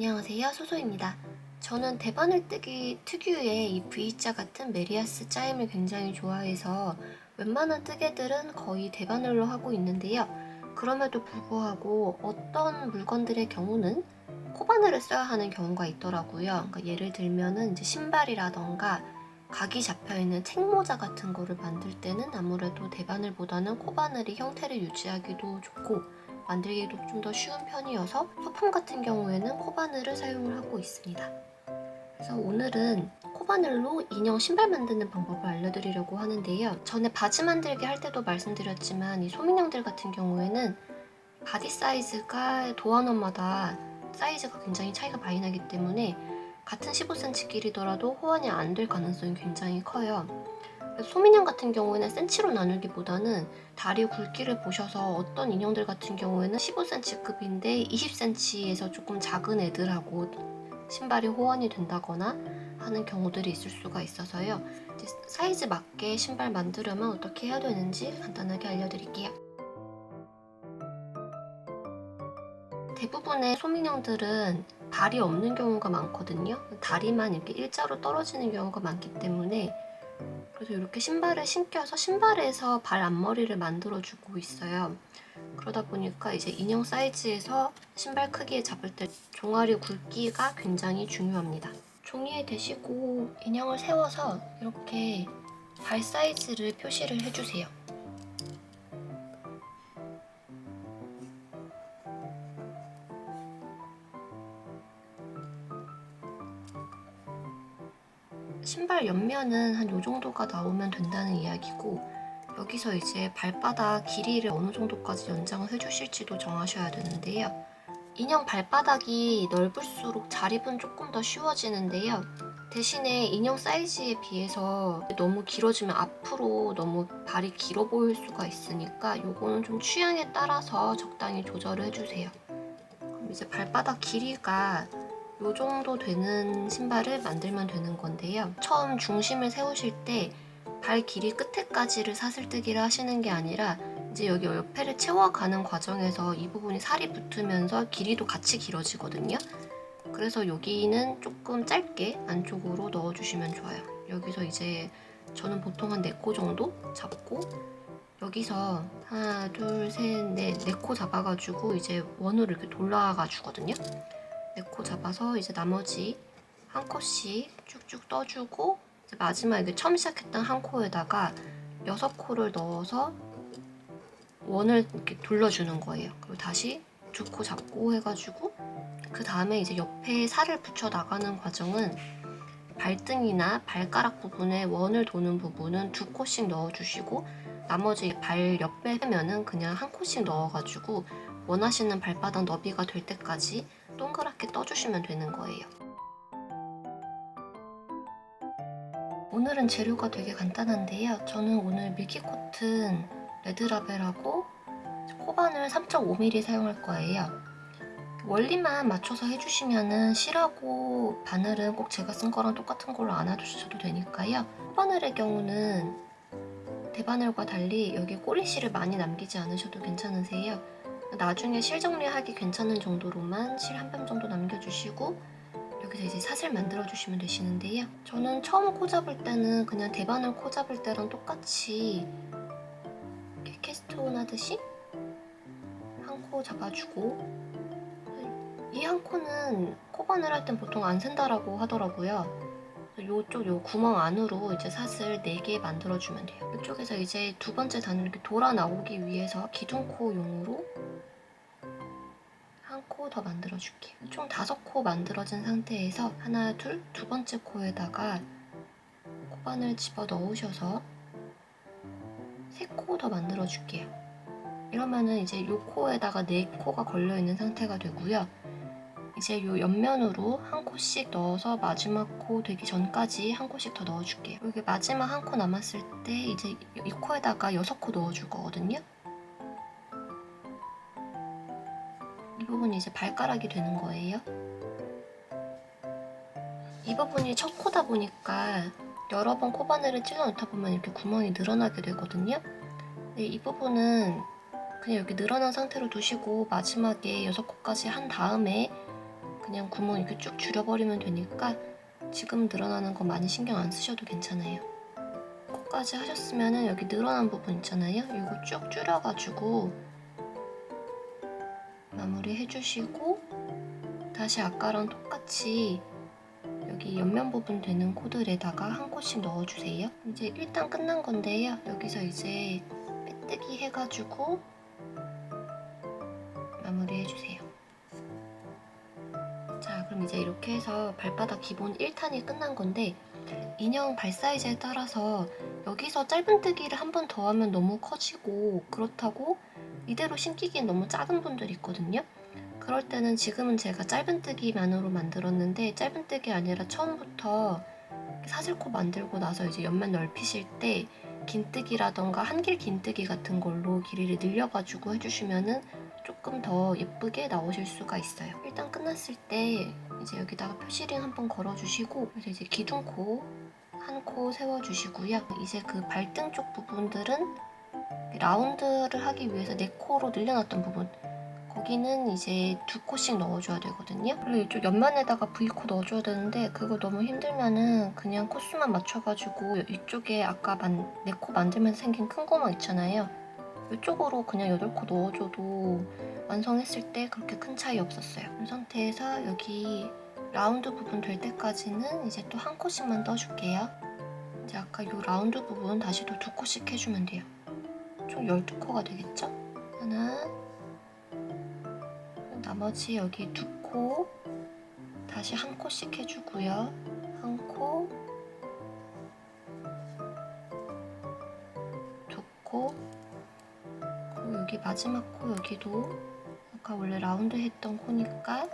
안녕하세요, 소소입니다. 저는 대바늘 뜨기 특유의 이 V자 같은 메리아스 짜임을 굉장히 좋아해서 웬만한 뜨개들은 거의 대바늘로 하고 있는데요. 그럼에도 불구하고 어떤 물건들의 경우는 코바늘을 써야 하는 경우가 있더라고요. 그러니까 예를 들면은 이제 신발이라던가 각이 잡혀있는 책모자 같은 거를 만들 때는 아무래도 대바늘보다는 코바늘이 형태를 유지하기도 좋고 만들기도 좀 더 쉬운 편이어서 소품 같은 경우에는 코바늘을 사용을 하고 있습니다. 그래서 오늘은 코바늘로 인형 신발 만드는 방법을 알려드리려고 하는데요. 전에 바지 만들기 할 때도 말씀드렸지만 이 소민형들 같은 경우에는 바디 사이즈가 도안원마다 사이즈가 굉장히 차이가 많이 나기 때문에 같은 15cm 길이더라도 호환이 안 될 가능성이 굉장히 커요. 소민형 같은 경우에는 센치로 나누기보다는 다리 굵기를 보셔서 어떤 인형들 같은 경우에는 15cm급인데 20cm에서 조금 작은 애들하고 신발이 호환이 된다거나 하는 경우들이 있을 수가 있어서요. 이제 사이즈 맞게 신발 만들려면 어떻게 해야 되는지 간단하게 알려드릴게요. 대부분의 소민형들은 발이 없는 경우가 많거든요. 다리만 이렇게 일자로 떨어지는 경우가 많기 때문에 그래서 이렇게 신발을 신겨서 신발에서 발 앞머리를 만들어주고 있어요. 그러다 보니까 이제 인형 사이즈에서 신발 크기에 잡을 때 종아리 굵기가 굉장히 중요합니다. 종이에 대시고 인형을 세워서 이렇게 발 사이즈를 표시를 해주세요. 신발 옆면은 한 요 정도가 나오면 된다는 이야기고 여기서 이제 발바닥 길이를 어느 정도까지 연장을 해주실지도 정하셔야 되는데요. 인형 발바닥이 넓을수록 자립은 조금 더 쉬워지는데요. 대신에 인형 사이즈에 비해서 너무 길어지면 앞으로 너무 발이 길어 보일 수가 있으니까 요거는 좀 취향에 따라서 적당히 조절을 해주세요. 그럼 이제 발바닥 길이가 요 정도 되는 신발을 만들면 되는 건데요. 처음 중심을 세우실 때 발 길이 끝에까지를 사슬뜨기를 하시는 게 아니라 이제 여기 옆에를 채워가는 과정에서 이 부분이 살이 붙으면서 길이도 같이 길어지거든요. 그래서 여기는 조금 짧게 안쪽으로 넣어주시면 좋아요. 여기서 이제 저는 보통 한 4코 정도 잡고 여기서 하나, 둘, 셋, 넷, 4코 잡아가지고 이제 원으로 이렇게 돌아가 주거든요. 4코 잡아서 이제 나머지 한 코씩 쭉쭉 떠주고 이제 마지막에 처음 시작했던 한 코에다가 6코를 넣어서 원을 이렇게 돌려주는 거예요. 그리고 다시 2코 잡고 해가지고 그 다음에 이제 옆에 살을 붙여 나가는 과정은 발등이나 발가락 부분에 원을 도는 부분은 2코씩 넣어주시고 나머지 발 옆에 면은 그냥 한 코씩 넣어가지고 원하시는 발바닥 너비가 될 때까지 동그랗게 떠주시면 되는 거예요. 오늘은 재료가 되게 간단한데요. 저는 오늘 밀키코튼 레드라벨하고 코바늘 3.5mm 사용할 거예요. 원리만 맞춰서 해주시면은 실하고 바늘은 꼭 제가 쓴 거랑 똑같은 걸로 안 해주셔도 되니까요. 코바늘의 경우는 대바늘과 달리 여기 꼬리실을 많이 남기지 않으셔도 괜찮으세요. 나중에 실 정리하기 괜찮은 정도로만 실 한 뼘 정도 남겨주시고 여기서 이제 사슬 만들어주시면 되시는데요. 저는 처음 코 잡을 때는 그냥 대바늘 코 잡을 때랑 똑같이 이렇게 캐스트온 하듯이 한 코 잡아주고 이 한 코는 코바늘 할 땐 보통 안 센다라고 하더라고요. 요쪽 요 구멍 안으로 이제 사슬 4개 만들어주면 돼요. 이쪽에서 이제 두 번째 단을 이렇게 돌아 나오기 위해서 기둥코용으로 한 코 더 만들어줄게요. 총 5코 만들어진 상태에서 하나, 둘, 두 번째 코에다가 코바늘 집어 넣으셔서 3코 더 만들어줄게요. 이러면은 이제 요 코에다가 4코가 걸려있는 상태가 되고요. 이제 요 옆면으로 한 코씩 넣어서 마지막 코 되기 전까지 한 코씩 더 넣어줄게요. 여기 마지막 한 코 남았을 때 이제 이 코에다가 6코 넣어줄 거거든요. 이 부분이 이제 발가락이 되는 거예요. 이 부분이 첫 코다 보니까 여러 번 코바늘을 찔러 넣다 보면 이렇게 구멍이 늘어나게 되거든요. 근데 이 부분은 그냥 여기 늘어난 상태로 두시고 마지막에 6코까지 한 다음에 그냥 구멍 이렇게 쭉 줄여버리면 되니까 지금 늘어나는 거 많이 신경 안 쓰셔도 괜찮아요. 코까지 하셨으면은 여기 늘어난 부분 있잖아요. 이거 쭉 줄여가지고 마무리 해주시고 다시 아까랑 똑같이 여기 옆면 부분 되는 코들에다가 한 콧씩 넣어주세요. 이제 일단 끝난 건데요. 여기서 이제 빼뜨기 해가지고 마무리 해주세요. 자, 그럼 이제 이렇게 해서 발바닥 기본 1탄이 끝난 건데 인형 발 사이즈에 따라서 여기서 짧은뜨기를 한 번 더 하면 너무 커지고 그렇다고 이대로 신기기엔 너무 작은 분들이 있거든요. 그럴 때는 지금은 제가 짧은뜨기만으로 만들었는데 짧은뜨기 아니라 처음부터 사슬코 만들고 나서 이제 옆면 넓히실 때 긴뜨기라던가 한길 긴뜨기 같은 걸로 길이를 늘려가지고 해주시면은 조금 더 예쁘게 나오실 수가 있어요. 일단 끝났을 때 이제 여기다가 표시링 한번 걸어주시고 그래서 이제 기둥코 한 코 세워주시고요. 이제 그 발등 쪽 부분들은 라운드를 하기 위해서 4코로 늘려놨던 부분 거기는 이제 2코씩 넣어줘야 되거든요. 그리고 이쪽 옆면에다가 V코 넣어줘야 되는데 그거 너무 힘들면은 그냥 코수만 맞춰가지고 이쪽에 아까 4코 만들면서 생긴 큰 구멍 있잖아요. 이쪽으로 그냥 8코 넣어줘도 완성했을 때 그렇게 큰 차이 없었어요. 이 상태에서 여기 라운드 부분 될 때까지는 이제 또 한 코씩만 떠줄게요. 이제 아까 이 라운드 부분 다시 또 2코씩 해주면 돼요. 총 12코가 되겠죠? 하나, 나머지 여기 2코 다시 한 코씩 해주고요. 한 코, 2코, 그리고 여기 마지막 코 여기도 아까 원래 라운드 했던 코니까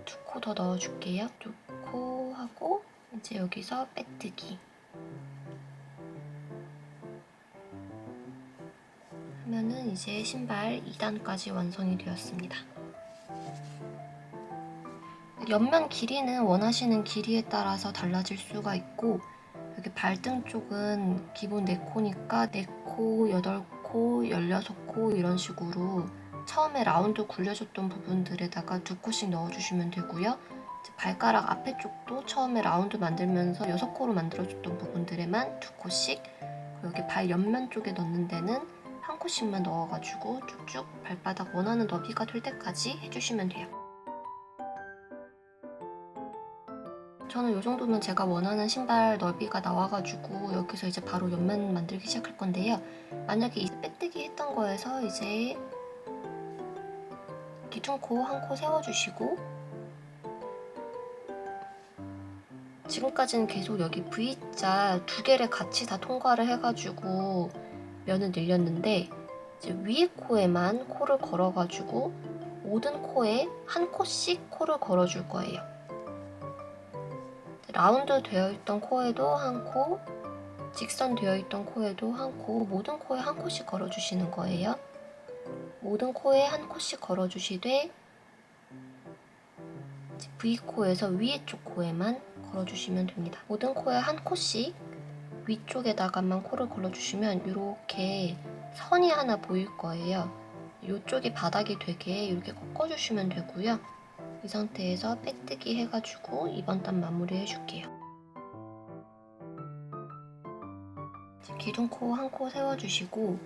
2코 더 넣어줄게요. 2코 하고 이제 여기서 빼뜨기 하면은 이제 신발 2단까지 완성이 되었습니다. 옆면 길이는 원하시는 길이에 따라서 달라질 수가 있고 여기 발등 쪽은 기본 4코니까 4코, 8코, 16코 이런 식으로 처음에 라운드 굴려줬던 부분들에다가 2코씩 넣어주시면 되고요. 발가락 앞에 쪽도 처음에 라운드 만들면서 6코로 만들어줬던 부분들에만 2코씩 그리고 여기 발 옆면 쪽에 넣는 데는 한 코씩만 넣어가지고 쭉쭉 발바닥 원하는 너비가 될 때까지 해주시면 돼요. 저는 이 정도면 제가 원하는 신발 넓이가 나와가지고 여기서 이제 바로 옆면 만들기 시작할 건데요. 만약에 이 빼뜨기 했던 거에서 이제 기둥코 한 코 세워주시고 지금까지는 계속 여기 V자 2개를 같이 다 통과를 해가지고 면을 늘렸는데 이제 위에 코에만 코를 걸어가지고 모든 코에 한 코씩 코를 걸어줄 거예요. 라운드 되어 있던 코에도 한 코, 직선 되어 있던 코에도 한 코, 모든 코에 한 코씩 걸어주시는 거예요. 모든 코에 한 코씩 걸어주시되 V코에서 위에 쪽 코에만 걸어주시면 됩니다. 모든 코에 한 코씩 위쪽에다가만 코를 걸어주시면 이렇게 선이 하나 보일 거예요. 이쪽이 바닥이 되게 이렇게 꺾어주시면 되고요. 이 상태에서 빼뜨기 해가지고 이번 단 마무리 해줄게요. 기둥코 한 코 세워주시고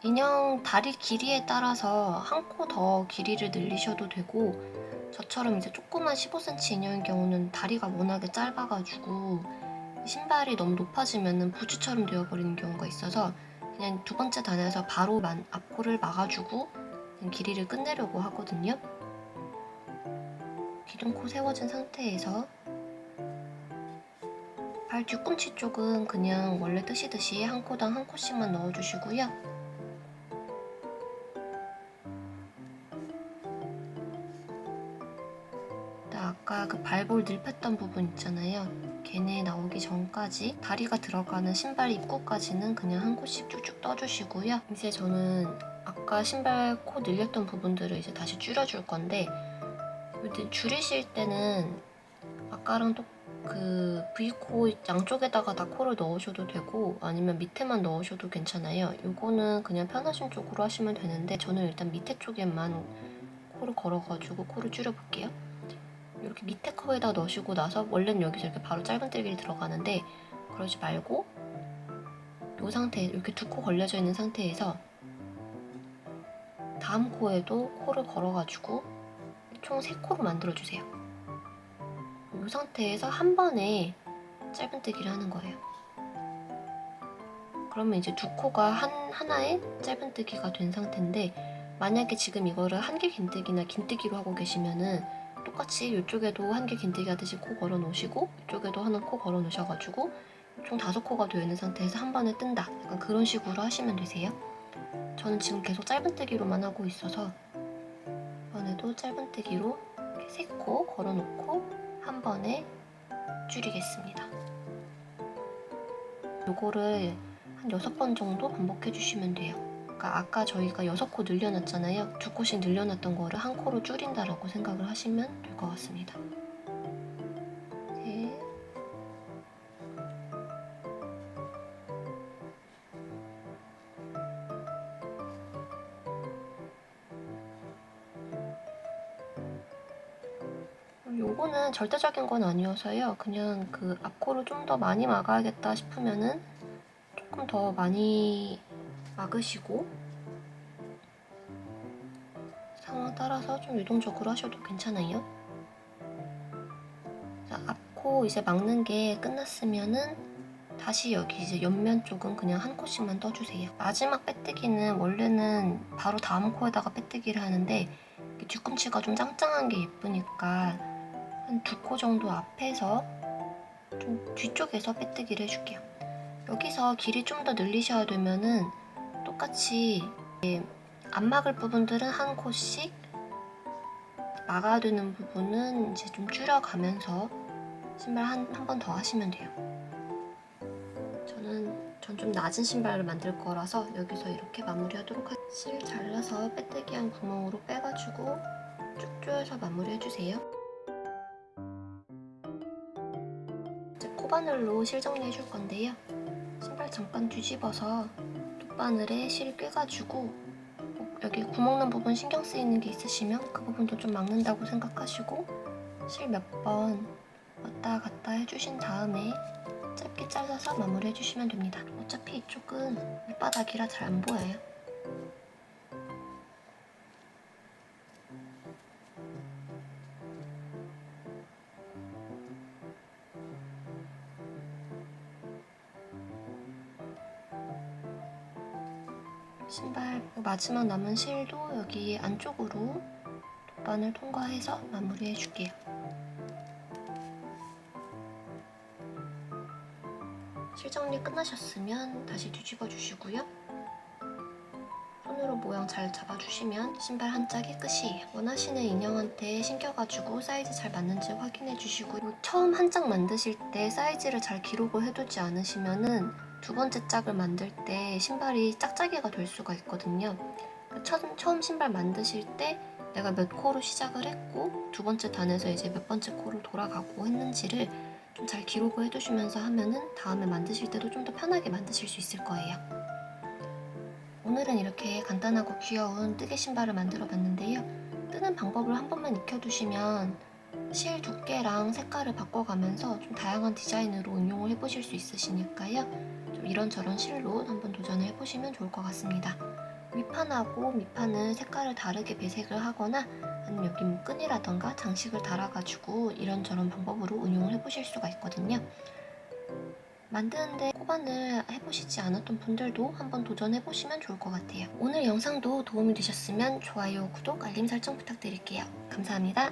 인형 다리 길이에 따라서 한 코 더 길이를 늘리셔도 되고 저처럼 이제 조그만 15cm 인형인 경우는 다리가 워낙에 짧아가지고 신발이 너무 높아지면 부츠처럼 되어버리는 경우가 있어서 그냥 2번째 단에서 바로 앞코를 막아주고 길이를 끝내려고 하거든요. 기둥코 세워진 상태에서 발 뒤꿈치 쪽은 그냥 원래 뜨시듯이 한 코당 한 코씩만 넣어주시고요. 아까 그 발볼 늙혔던 부분 있잖아요. 걔네 나오기 전까지 다리가 들어가는 신발 입구까지는 그냥 한 코씩 쭉쭉 떠주시고요. 이제 저는 아까 신발 코 늘렸던 부분들을 이제 다시 줄여줄 건데 줄이실 때는 아까랑 또 그 V코 양쪽에다가 다 코를 넣으셔도 되고 아니면 밑에만 넣으셔도 괜찮아요. 이거는 그냥 편하신 쪽으로 하시면 되는데 저는 일단 밑에 쪽에만 코를 걸어가지고 코를 줄여볼게요. 이렇게 밑에 코에다 넣으시고 나서 원래는 여기서 이렇게 바로 짧은뜨기를 들어가는데 그러지 말고 이 상태, 이렇게 두 코 걸려져 있는 상태에서 다음 코에도 코를 걸어가지고 총 3코로 만들어주세요. 이 상태에서 한 번에 짧은뜨기를 하는 거예요. 그러면 이제 두 코가 하나의 짧은뜨기가 된 상태인데, 만약에 지금 이거를 한길 긴뜨기나 긴뜨기로 하고 계시면은 똑같이 이쪽에도 한길 긴뜨기 하듯이 코 걸어 놓으시고 이쪽에도 하나 코 걸어 놓으셔가지고 총 5코가 되어 있는 상태에서 한 번에 뜬다, 약간 그런 식으로 하시면 되세요. 저는 지금 계속 짧은뜨기로만 하고 있어서 이번에도 짧은뜨기로 이렇게 3코 걸어 놓고 한 번에 줄이겠습니다. 요거를 한 6번 정도 반복해 주시면 돼요. 그러니까 아까 저희가 6코 늘려놨잖아요. 2코씩 늘려놨던 거를 한 코로 줄인다라고 생각을 하시면 될 것 같습니다. 셋. 요거는 절대적인 건 아니어서요. 그냥 그 앞코를 좀 더 많이 막아야겠다 싶으면은 조금 더 많이 막으시고 상황 따라서 좀 유동적으로 하셔도 괜찮아요. 자, 앞코 이제 막는 게 끝났으면은 다시 여기 이제 옆면 쪽은 그냥 한 코씩만 떠주세요. 마지막 빼뜨기는 원래는 바로 다음 코에다가 빼뜨기를 하는데 뒤꿈치가 좀 짱짱한 게 예쁘니까 한 2코 정도 앞에서 좀 뒤쪽에서 빼뜨기를 해줄게요. 여기서 길이 좀 더 늘리셔야 되면은 똑같이 안 막을 부분들은 한 코씩, 막아야 되는 부분은 이제 좀 줄여가면서 신발 한 번 더 하시면 돼요. 전 좀 낮은 신발을 만들 거라서 여기서 이렇게 마무리하도록 할게요. 실 잘라서 빼뜨기한 구멍으로 빼가지고 쭉 조여서 마무리해주세요. 이제 코바늘로 실 정리해줄 건데요. 신발 잠깐 뒤집어서 돗바늘에 실 꿰가지고 여기 구멍 난 부분 신경 쓰이는 게 있으시면 그 부분도 좀 막는다고 생각하시고 실 몇 번 왔다 갔다 해주신 다음에 짧게 잘라서 마무리 해주시면 됩니다. 어차피 이쪽은 밑바닥이라 잘 안 보여요. 신발 마지막 남은 실도 여기 안쪽으로 돗바늘 통과해서 마무리해 줄게요. 실 정리 끝나셨으면 다시 뒤집어 주시고요. 손으로 모양 잘 잡아주시면 신발 한 짝이 끝이에요. 원하시는 인형한테 신겨가지고 사이즈 잘 맞는지 확인해 주시고, 처음 한 짝 만드실 때 사이즈를 잘 기록을 해두지 않으시면은 두 번째 짝을 만들 때 신발이 짝짝이가 될 수가 있거든요. 처음 신발 만드실 때 내가 몇 코로 시작을 했고 두 번째 단에서 이제 몇 번째 코로 돌아가고 했는지를 좀 잘 기록을 해두시면서 하면은 다음에 만드실 때도 좀 더 편하게 만드실 수 있을 거예요. 오늘은 이렇게 간단하고 귀여운 뜨개 신발을 만들어 봤는데요. 뜨는 방법을 한 번만 익혀두시면 실 두께랑 색깔을 바꿔가면서 좀 다양한 디자인으로 응용을 해보실 수 있으시니까요. 좀 이런저런 실로 한번 도전을 해보시면 좋을 것 같습니다. 윗판하고 밑판을 색깔을 다르게 배색을 하거나 아니면 여기 뭐 끈이라던가 장식을 달아가지고 이런저런 방법으로 응용을 해보실 수가 있거든요. 만드는데 코바늘 해보시지 않았던 분들도 한번 도전해보시면 좋을 것 같아요. 오늘 영상도 도움이 되셨으면 좋아요, 구독, 알림 설정 부탁드릴게요. 감사합니다.